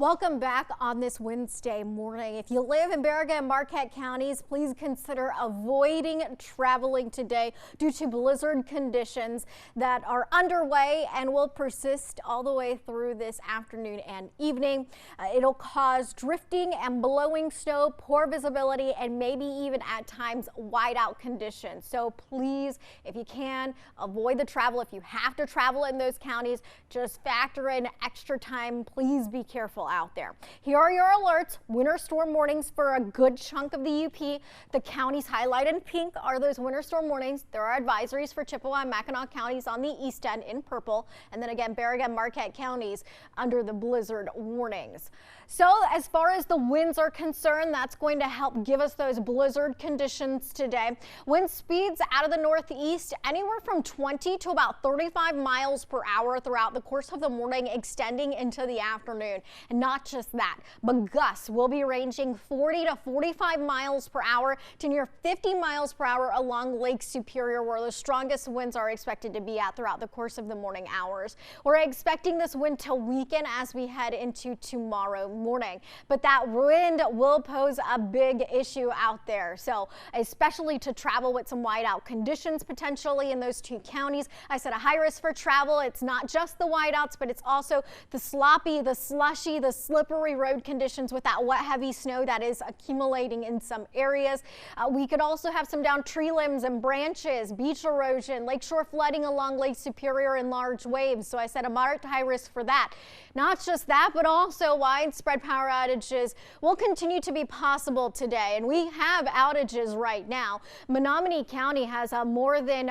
Welcome back on this Wednesday morning. If you live in Baraga and Marquette counties, please consider avoiding traveling today due to blizzard conditions that are underway and will persist all the way through this afternoon and evening. It'll cause drifting and blowing snow, poor visibility, and maybe even at times whiteout conditions. So please, if you can, avoid the travel. If you have to travel in those counties, just factor in extra time. Please be careful out there. Here are your alerts. Winter storm warnings for a good chunk of the UP. The counties highlighted in pink are those winter storm warnings. There are advisories for Chippewa and Mackinac counties on the east end in purple. And then again, Baraga and Marquette counties under the blizzard warnings. So as far as the winds are concerned, that's going to help give us those blizzard conditions today. Wind speeds out of the northeast anywhere from 20 to about 35 miles per hour throughout the course of the morning, extending into the afternoon. And not just that, but gusts will be ranging 40 to 45 miles per hour to near 50 miles per hour along Lake Superior, where the strongest winds are expected to be at throughout the course of the morning hours. We're expecting this wind to weaken as we head into tomorrow morning, but that wind will pose a big issue out there. So especially to travel with some whiteout conditions potentially in those two counties. I said a high risk for travel. It's not just the whiteouts, but it's also the sloppy, the slushy, the slippery road conditions with that wet, heavy snow that is accumulating in some areas. We could also have some downed tree limbs and branches, beach erosion, lakeshore flooding along Lake Superior and large waves. So I said a moderate to high risk for that. Not just that, but also widespread power outages will continue to be possible today. And we have outages right now. Menominee County has more than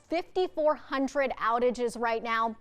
5,400 outages right now.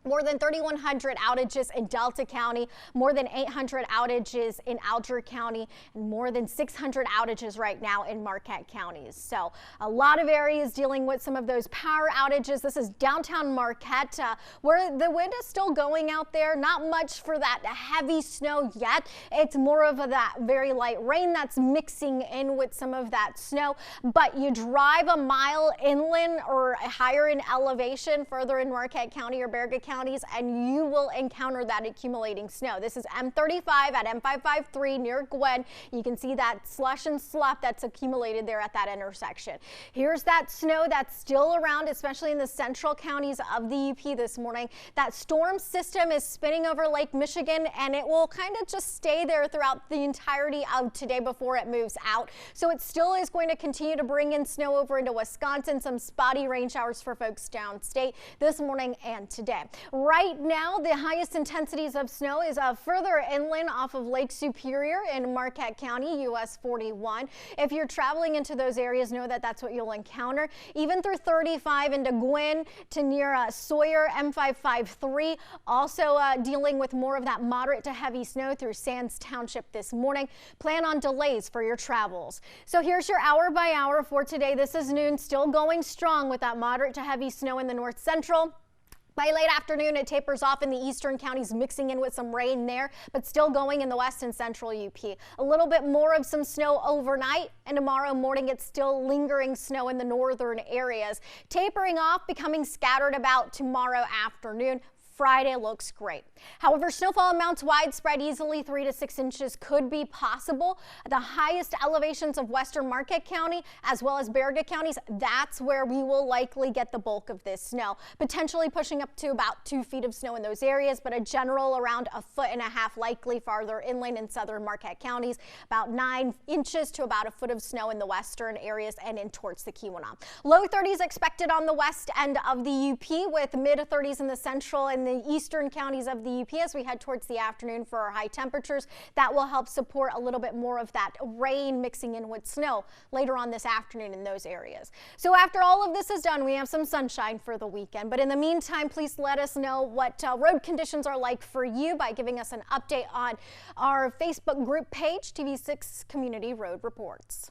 More than 3,100 outages in Delta County, more than 800 outages in Alger County, and more than 600 outages right now in Marquette counties. So a lot of areas dealing with some of those power outages. This is downtown Marquette, where the wind is still going out there. Not much for that heavy snow yet. It's more of that very light rain that's mixing in with some of that snow. But you drive a mile inland or higher in elevation, further in Marquette County or Baraga County, and you will encounter that accumulating snow. This is M35 at M553 near Gwen. You can see that slush and slough that's accumulated there at that intersection. Here's that snow that's still around, especially in the central counties of the UP this morning. That storm system is spinning over Lake Michigan, and it will kind of just stay there throughout the entirety of today before it moves out. So it still is going to continue to bring in snow over into Wisconsin, some spotty rain showers for folks downstate this morning and today. Right now, the highest intensities of snow is further inland off of Lake Superior in Marquette County, US 41. If you're traveling into those areas, know that that's what you'll encounter. Even through 35 into Gwynn to near Sawyer, M553. Also dealing with more of that moderate to heavy snow through Sands Township this morning. Plan on delays for your travels. So here's your hour by hour for today. This is noon, still going strong with that moderate to heavy snow in the north central. By late afternoon, it tapers off in the eastern counties, mixing in with some rain there, but still going in the west and central UP. A little bit more of some snow overnight, and tomorrow morning it's still lingering snow in the northern areas. Tapering off, becoming scattered about tomorrow afternoon. Friday looks great. However, snowfall amounts widespread easily 3 to 6 inches could be possible. The highest elevations of western Marquette County as well as Baraga counties, that's where we will likely get the bulk of this snow, potentially pushing up to about 2 feet of snow in those areas, but a general around 1.5 feet likely farther inland in southern Marquette counties, about 9 inches to about 1 foot of snow in the western areas and in towards the Keweenaw. Low 30s expected on the west end of the UP with mid 30s in the central and the eastern counties of the UP as we head towards the afternoon for our high temperatures. That will help support a little bit more of that rain mixing in with snow later on this afternoon in those areas. So after all of this is done, we have some sunshine for the weekend. But in the meantime, please let us know what road conditions are like for you by giving us an update on our Facebook group page, TV6 Community Road Reports.